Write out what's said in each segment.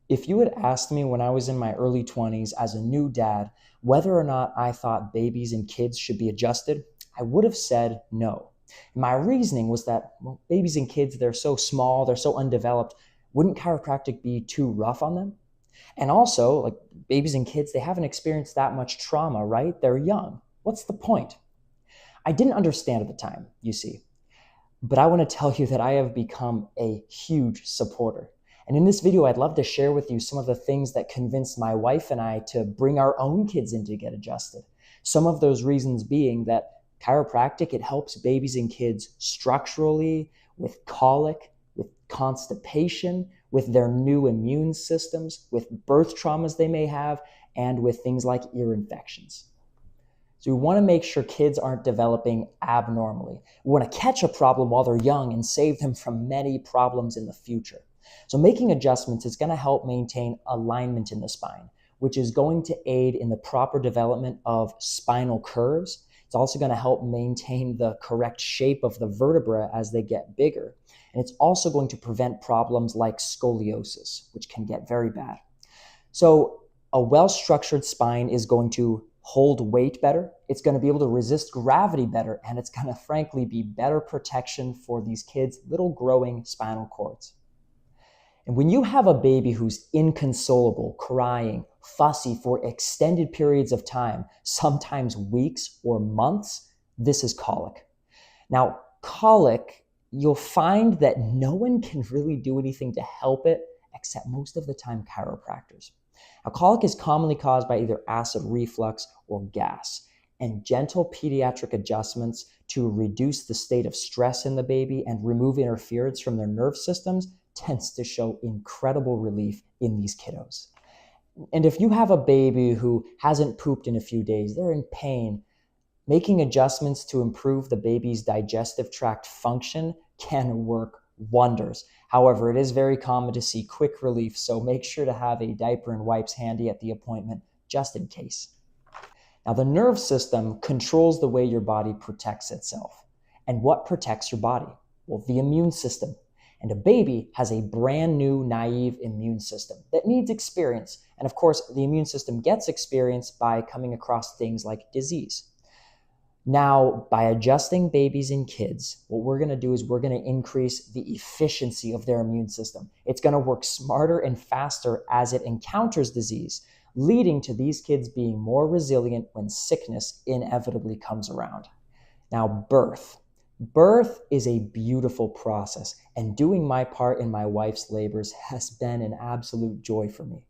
If you had asked me when I was in my early 20s as a new dad whether or not I thought babies and kids should be adjusted, I would have said no. And my reasoning was that, well, babies and kids, they're so small, they're so undeveloped. Wouldn't chiropractic be too rough on them? And also, like babies and kids, they haven't experienced that much trauma, right? They're young. What's the point? I didn't understand at the time, you see. But I want to tell you that I have become a huge supporter. And in this video, I'd love to share with you some of the things that convinced my wife and I to bring our own kids in to get adjusted. Some of those reasons being that chiropractic, it helps babies and kids structurally, with colic, with constipation, with their new immune systems, with birth traumas they may have, and with things like ear infections. So we want to make sure kids aren't developing abnormally. We want to catch a problem while they're young and save them from many problems in the future. So making adjustments is going to help maintain alignment in the spine, which is going to aid in the proper development of spinal curves. It's also going to help maintain the correct shape of the vertebra as they get bigger. And it's also going to prevent problems like scoliosis, which can get very bad. So a well-structured spine is going to hold weight better, it's going to be able to resist gravity better, and it's going to frankly be better protection for these kids' little growing spinal cords. And when you have a baby who's inconsolable, crying, fussy for extended periods of time, sometimes weeks or months, this is colic. Now, colic, you'll find that no one can really do anything to help it except most of the time chiropractors. Now, colic is commonly caused by either acid reflux or gas, and gentle pediatric adjustments to reduce the state of stress in the baby and remove interference from their nerve systems tends to show incredible relief in these kiddos. And if you have a baby who hasn't pooped in a few days, they're in pain, making adjustments to improve the baby's digestive tract function can work wonders. However, it is very common to see quick relief, so make sure to have a diaper and wipes handy at the appointment just in case. Now, the nerve system controls the way your body protects itself. And what protects your body? Well, the immune system. And a baby has a brand new, naive immune system that needs experience. And of course, the immune system gets experience by coming across things like disease. Now, by adjusting babies and kids, what we're going to do is we're going to increase the efficiency of their immune system. It's going to work smarter and faster as it encounters disease, leading to these kids being more resilient when sickness inevitably comes around. Now, birth. Birth is a beautiful process, and doing my part in my wife's labors has been an absolute joy for me.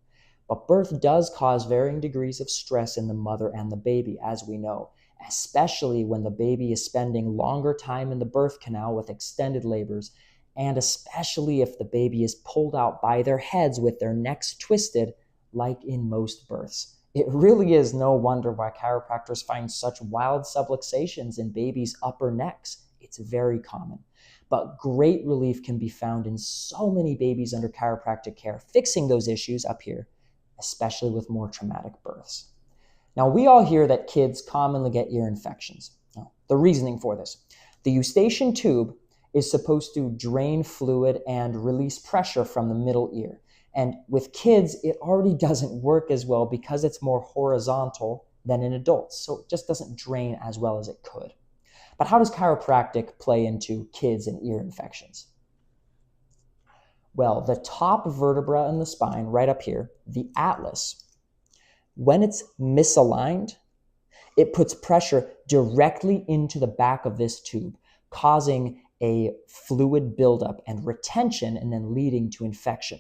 But birth does cause varying degrees of stress in the mother and the baby, as we know, especially when the baby is spending longer time in the birth canal with extended labors, and especially if the baby is pulled out by their heads with their necks twisted, like in most births. It really is no wonder why chiropractors find such wild subluxations in babies' upper necks. It's very common. But great relief can be found in so many babies under chiropractic care, fixing those issues up here, especially with more traumatic births. Now, we all hear that kids commonly get ear infections. Now, the reasoning for this: the eustachian tube is supposed to drain fluid and release pressure from the middle ear. And with kids, it already doesn't work as well because it's more horizontal than in adults. So it just doesn't drain as well as it could. But how does chiropractic play into kids and ear infections? Well, the top vertebra in the spine, right up here, the atlas, when it's misaligned, it puts pressure directly into the back of this tube, causing a fluid buildup and retention and then leading to infection.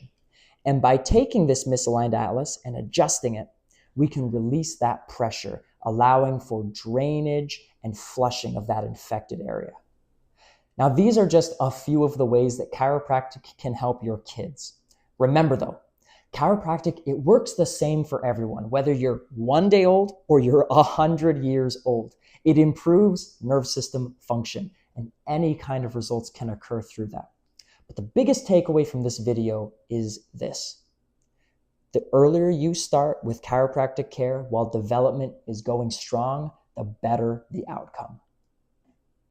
And by taking this misaligned atlas and adjusting it, we can release that pressure, allowing for drainage and flushing of that infected area. Now, these are just a few of the ways that chiropractic can help your kids. Remember though, chiropractic, it works the same for everyone, whether you're 1 day old or you're 100 years old. It improves nerve system function, and any kind of results can occur through that. But the biggest takeaway from this video is this: the earlier you start with chiropractic care while development is going strong, the better the outcome.